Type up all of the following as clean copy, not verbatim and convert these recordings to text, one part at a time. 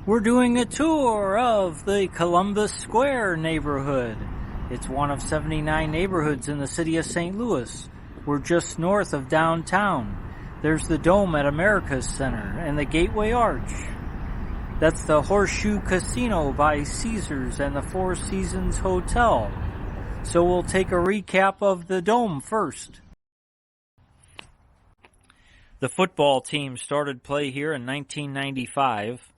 We're doing a tour of the Columbus Square neighborhood. It's one of 79 neighborhoods in the city of St. Louis. We're just north of downtown. There's the Dome at America's Center and the Gateway Arch. That's the Horseshoe Casino by Caesars and the Four Seasons Hotel. So we'll take a recap of the Dome first. The football team started play here in 1995.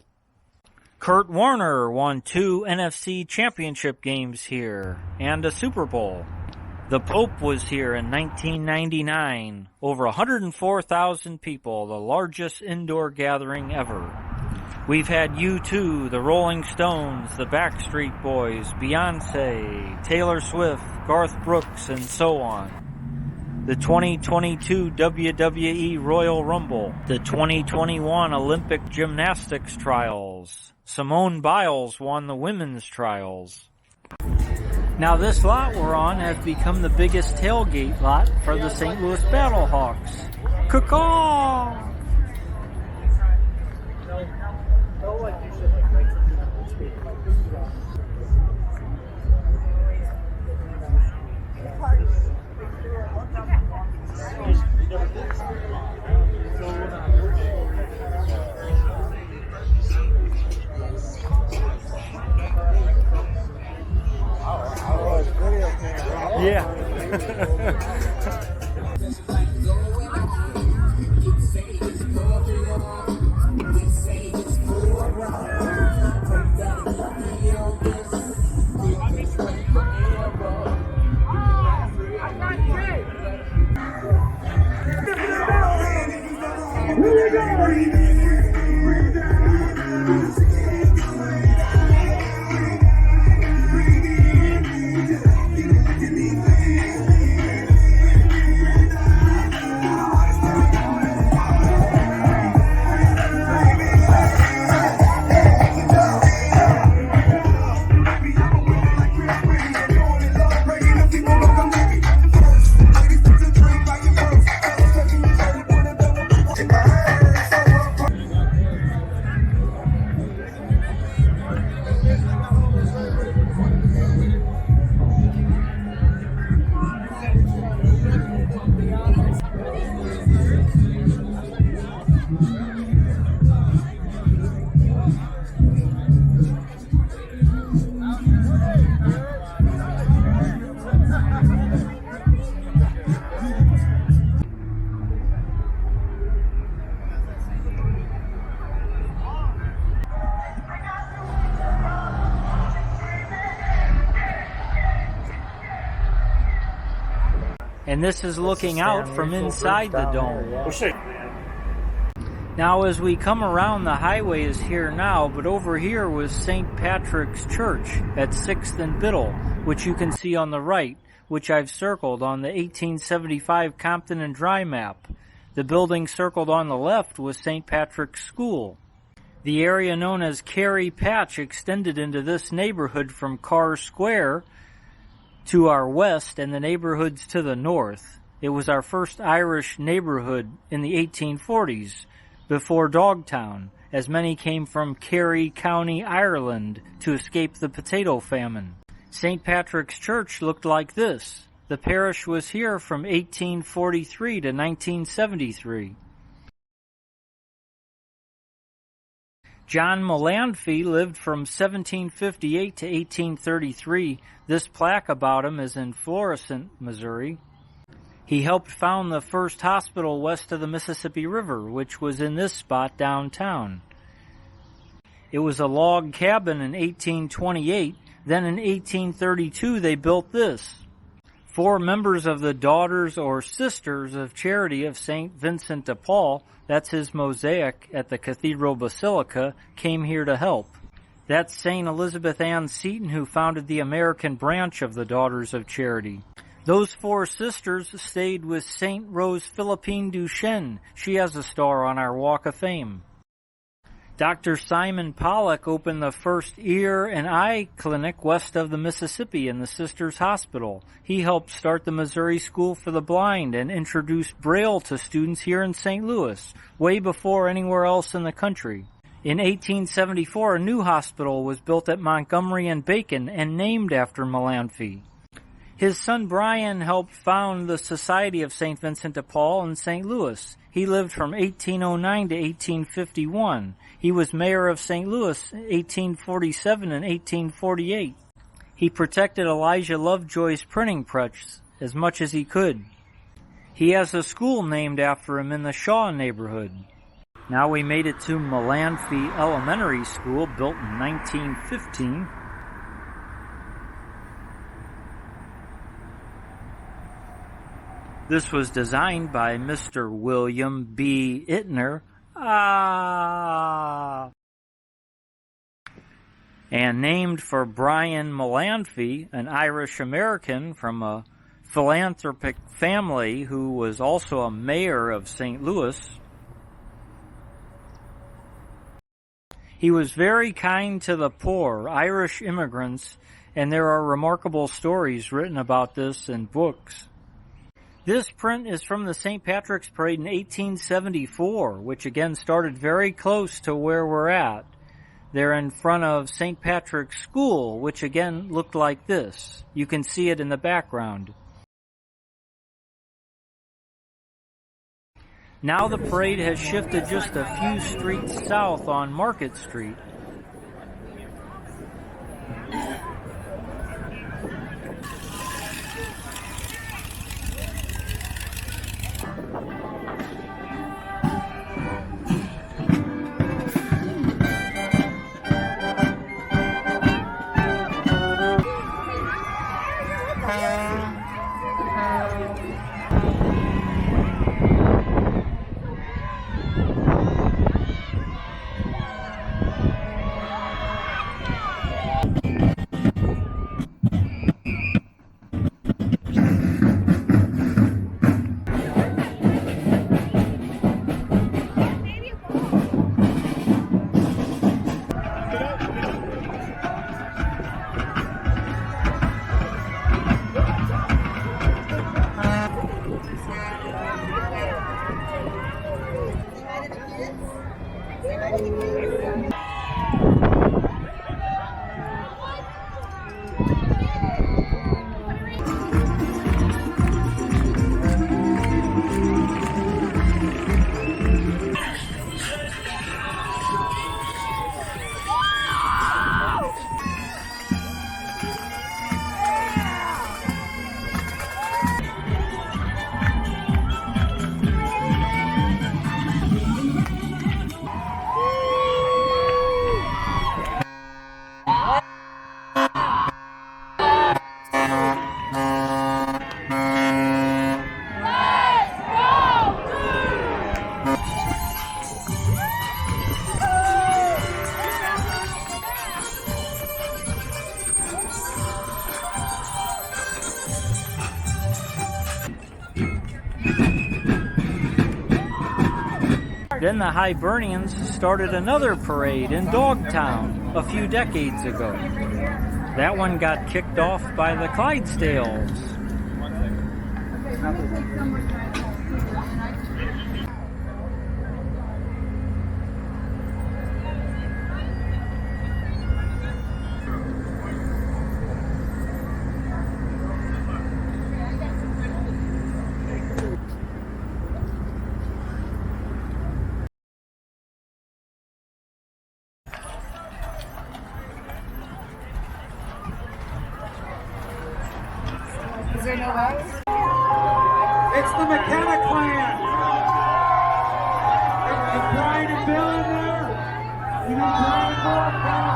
Kurt Warner won 2 NFC championship games here and a Super Bowl. The Pope was here in 1999. Over 104,000 people, the largest indoor gathering ever. We've had U2, the Rolling Stones, the Backstreet Boys, Beyonce, Taylor Swift, Garth Brooks, and so on. The 2022 WWE Royal Rumble, the 2021 Olympic Gymnastics Trials. Simone Biles won the women's trials. Now this lot we're on has become the biggest tailgate lot for the St. Louis Battlehawks. Caw-caw! Yeah. And this is looking out from inside the dome. Now as we come around, the highway is here now, but over here was St. Patrick's Church at 6th and Biddle, which you can see on the right, which I've circled on the 1875 Compton and Dry map. The building circled on the left was St. Patrick's School. The area known as Kerry Patch extended into this neighborhood from Carr Square to our west and the neighborhoods to the north. It was our first Irish neighborhood in the 1840s, before Dogtown, as many came from Kerry County, Ireland, to escape the potato famine. St. Patrick's Church looked like this. The parish was here from 1843 to 1973. John Melanphy lived from 1758 to 1833. This plaque about him is in Florissant, Missouri. He helped found the first hospital west of the Mississippi River, which was in this spot downtown. It was a log cabin in 1828. Then in 1832 they built this. 4 members of the Daughters or Sisters of Charity of St. Vincent de Paul, that's his mosaic at the Cathedral Basilica, came here to help. That's St. Elizabeth Ann Seton, who founded the American branch of the Daughters of Charity. Those 4 sisters stayed with St. Rose Philippine Duchesne. She has a star on our Walk of Fame. Dr. Simon Pollock opened the first ear and eye clinic west of the Mississippi in the Sisters Hospital. He helped start the Missouri School for the Blind and introduced Braille to students here in St. Louis, way before anywhere else in the country. In 1874, a new hospital was built at Montgomery and Bacon and named after Melanphy. His son Brian helped found the Society of St. Vincent de Paul in St. Louis. He lived from 1809 to 1851. He was mayor of St. Louis in 1847 and 1848. He protected Elijah Lovejoy's printing press as much as he could. He has a school named after him in the Shaw neighborhood. Now we made it to Melanphy Elementary School, built in 1915. This was designed by Mr. William B. Ittner, and named for Brian Melanphy, an Irish-American from a philanthropic family who was also a mayor of St. Louis. He was very kind to the poor, Irish immigrants, and there are remarkable stories written about this in books. This print is from the St. Patrick's Parade in 1874, which again started very close to where we're at. They're in front of St. Patrick's School, which again looked like this. You can see it in the background. Now the parade has shifted just a few streets south on Market Street. Then the Hibernians started another parade in Dogtown a few decades ago. That one got kicked off by the Clydesdales. Is there no way? It's the McKenna clan. Is Brian and Bill in there? You need Brian and Bill?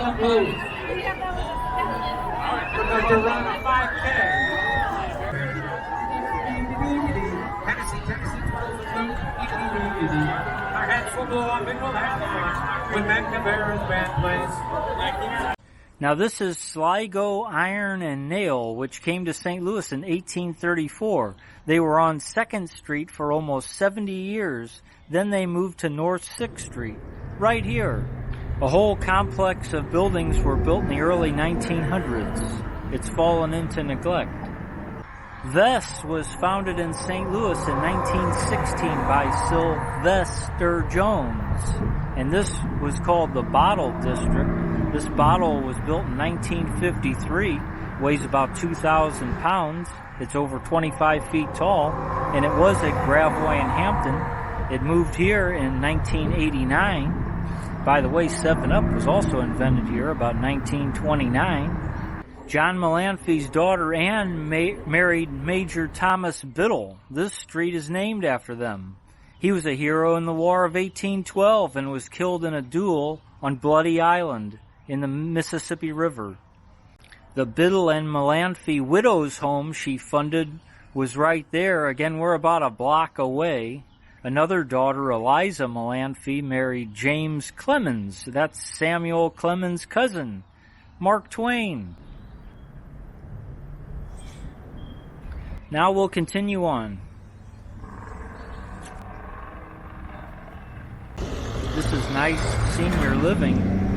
on blue. Looks like they're running a 5K. Tennessee 12-2. Our heads will blow up and we'll have fun when Matt Cabrera's band plays. Now this is Sligo Iron and Nail, which came to St. Louis in 1834. They were on 2nd Street for almost 70 years. Then they moved to North 6th Street, right here. A whole complex of buildings were built in the early 1900s. It's fallen into neglect. Vess was founded in St. Louis in 1916 by Sylvester Jones, and this was called the Bottle District. This bottle was built in 1953, weighs about 2,000 pounds. It's over 25 feet tall, and it was at Gravois in Hampton. It moved here in 1989. By the way, 7-Up was also invented here about 1929. John Malanphy's daughter Anne married Major Thomas Biddle. This street is named after them. He was a hero in the War of 1812 and was killed in a duel on Bloody Island in the Mississippi River. The Biddle and Malanphy widow's home she funded was right there. Again, we're about a block away. Another daughter, Eliza Malanphy, married James Clemens. That's Samuel Clemens' cousin, Mark Twain. Now we'll continue on. This is nice senior living.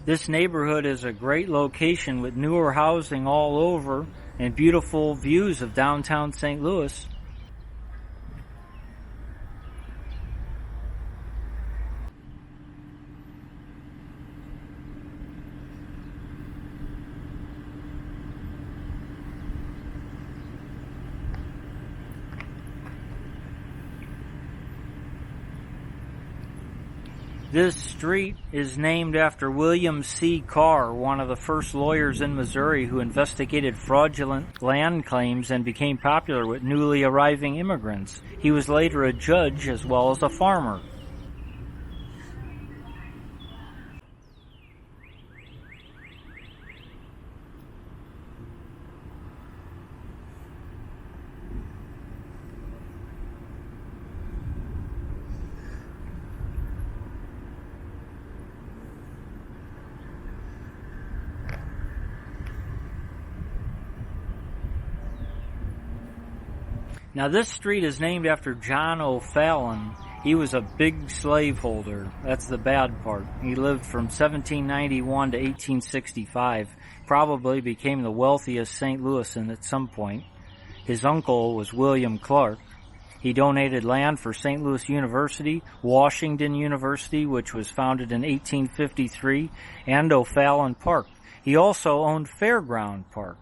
This neighborhood is a great location with newer housing all over and beautiful views of downtown St. Louis. This street is named after William C. Carr, one of the first lawyers in Missouri who investigated fraudulent land claims and became popular with newly arriving immigrants. He was later a judge as well as a farmer. Now this street is named after John O'Fallon. He was a big slaveholder. That's the bad part. He lived from 1791 to 1865. Probably became the wealthiest St. Louisan at some point. His uncle was William Clark. He donated land for St. Louis University, Washington University, which was founded in 1853, and O'Fallon Park. He also owned Fairground Park.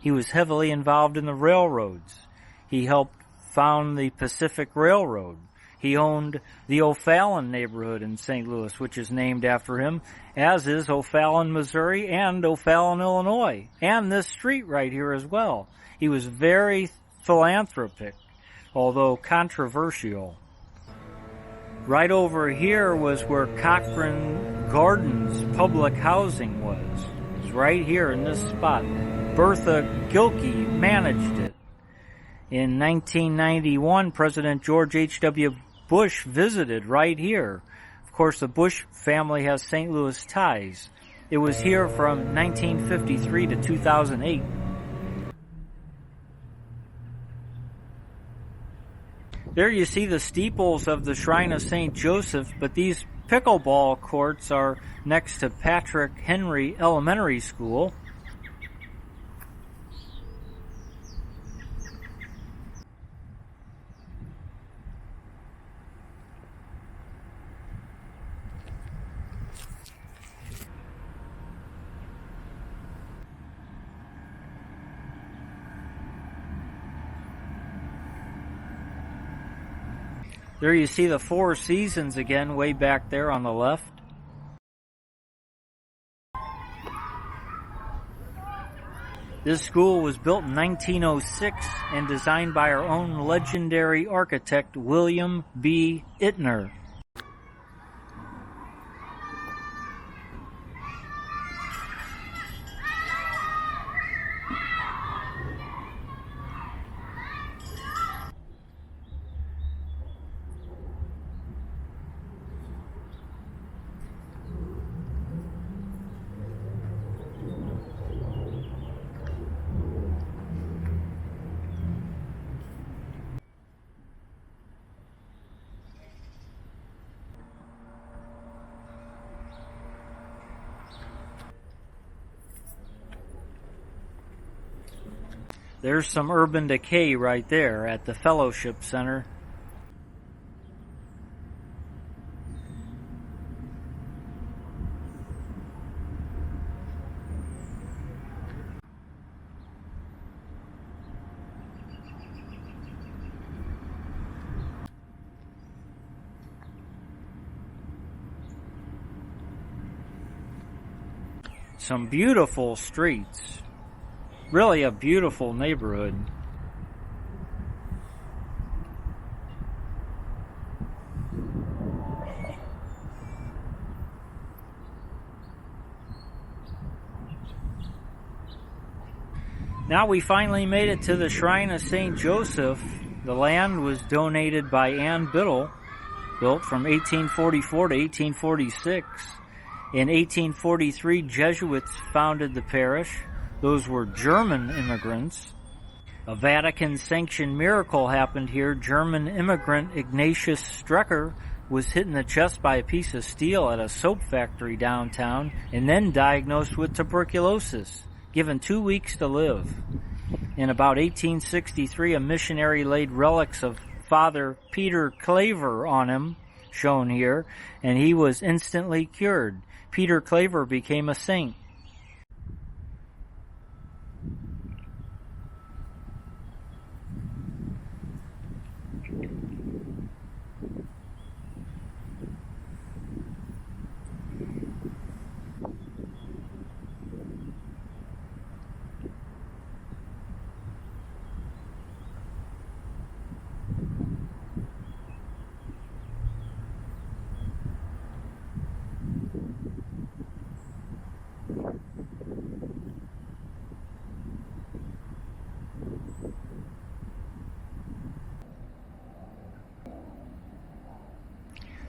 He was heavily involved in the railroads. He helped found the Pacific Railroad. He owned the O'Fallon neighborhood in St. Louis, which is named after him, as is O'Fallon, Missouri, and O'Fallon, Illinois, and this street right here as well. He was very philanthropic, although controversial. Right over here was where Cochran Gardens public housing was. It was right here in this spot. Bertha Gilkey managed it. In 1991, President George H.W. Bush visited right here. Of course, the Bush family has St. Louis ties. It was here from 1953 to 2008. There you see the steeples of the Shrine of St. Joseph, but these pickleball courts are next to Patrick Henry Elementary School. There you see the Four Seasons again, way back there on the left. This school was built in 1906 and designed by our own legendary architect William B. Ittner. There's some urban decay right there at the Fellowship Center. Some beautiful streets. Really a beautiful neighborhood. Now we finally made it to the Shrine of St. Joseph. The land was donated by Ann Biddle, built from 1844 to 1846. In 1843, Jesuits founded the parish. Those were German immigrants. A Vatican-sanctioned miracle happened here. German immigrant Ignatius Strecker was hit in the chest by a piece of steel at a soap factory downtown and then diagnosed with tuberculosis, given 2 weeks to live. In about 1863, a missionary laid relics of Father Peter Claver on him, shown here, and he was instantly cured. Peter Claver became a saint.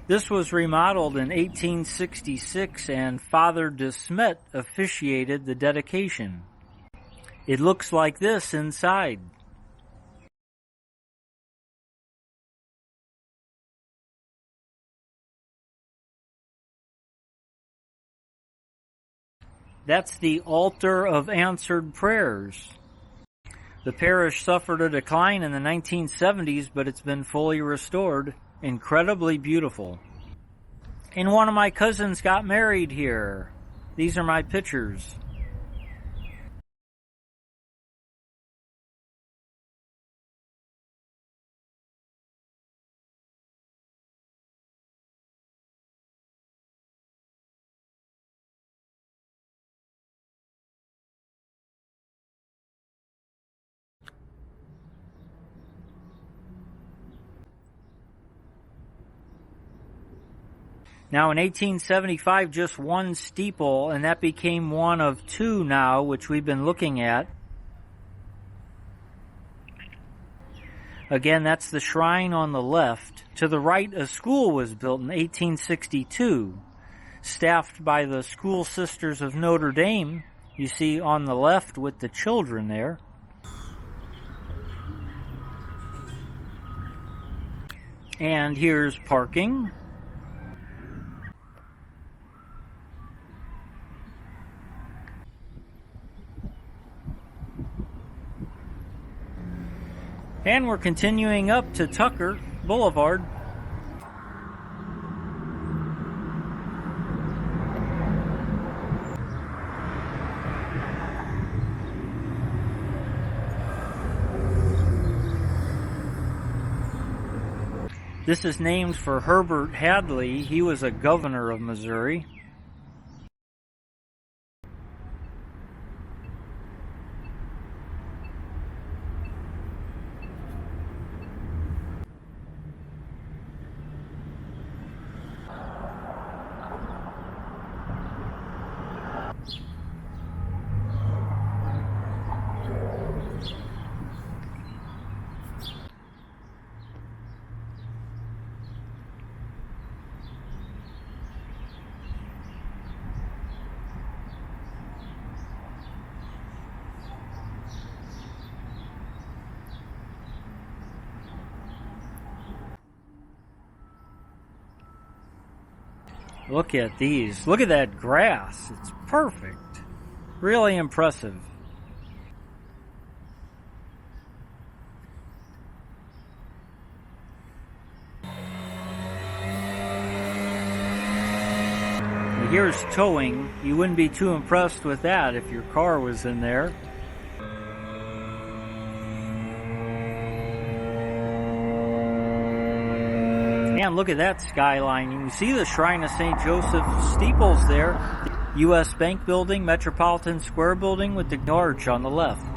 This was remodeled in 1866 and Father de Smet officiated the dedication. It looks like this inside. That's the altar of answered prayers. The parish suffered a decline in the 1970s, but it's been fully restored. Incredibly beautiful. And one of my cousins got married here. These are my pictures. Now in 1875, just one steeple, and that became one of two now, which we've been looking at. Again, that's the shrine on the left. To the right, a school was built in 1862, staffed by the School Sisters of Notre Dame. You see on the left with the children there. And here's parking. And we're continuing up to Tucker Boulevard. This is named for Herbert Hadley. He was a governor of Missouri. Look at these. Look at that grass. It's perfect. Really impressive. Here's towing. You wouldn't be too impressed with that if your car was in there. And look at that skyline. You can see the Shrine of St. Joseph steeples there. The U.S. Bank Building, Metropolitan Square Building with the arch on the left.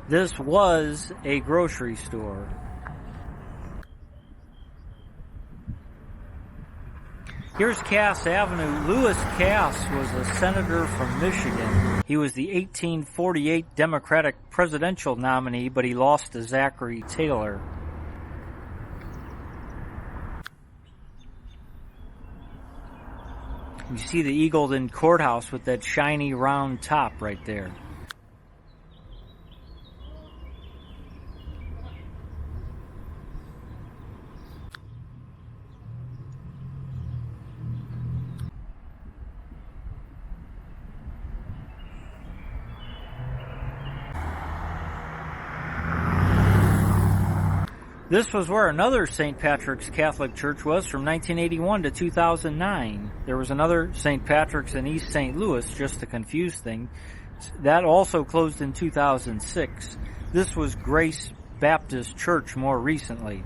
This was a grocery store. Here's Cass Avenue. Lewis Cass was a senator from Michigan. He was the 1848 Democratic presidential nominee, but he lost to Zachary Taylor. You see the Eagleton Courthouse with that shiny round top right there. This was where another St. Patrick's Catholic Church was from 1981 to 2009. There was another St. Patrick's in East St. Louis, just to confuse things. That also closed in 2006. This was Grace Baptist Church more recently.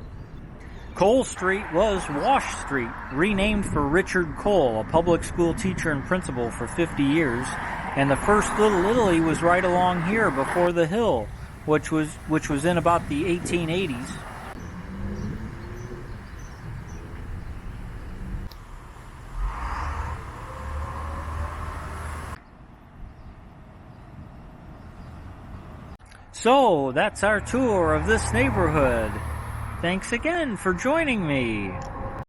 Cole Street was Wash Street, renamed for Richard Cole, a public school teacher and principal for 50 years. And the first Little Italy was right along here before the hill, which was in about the 1880s. So, that's our tour of this neighborhood. Thanks again for joining me.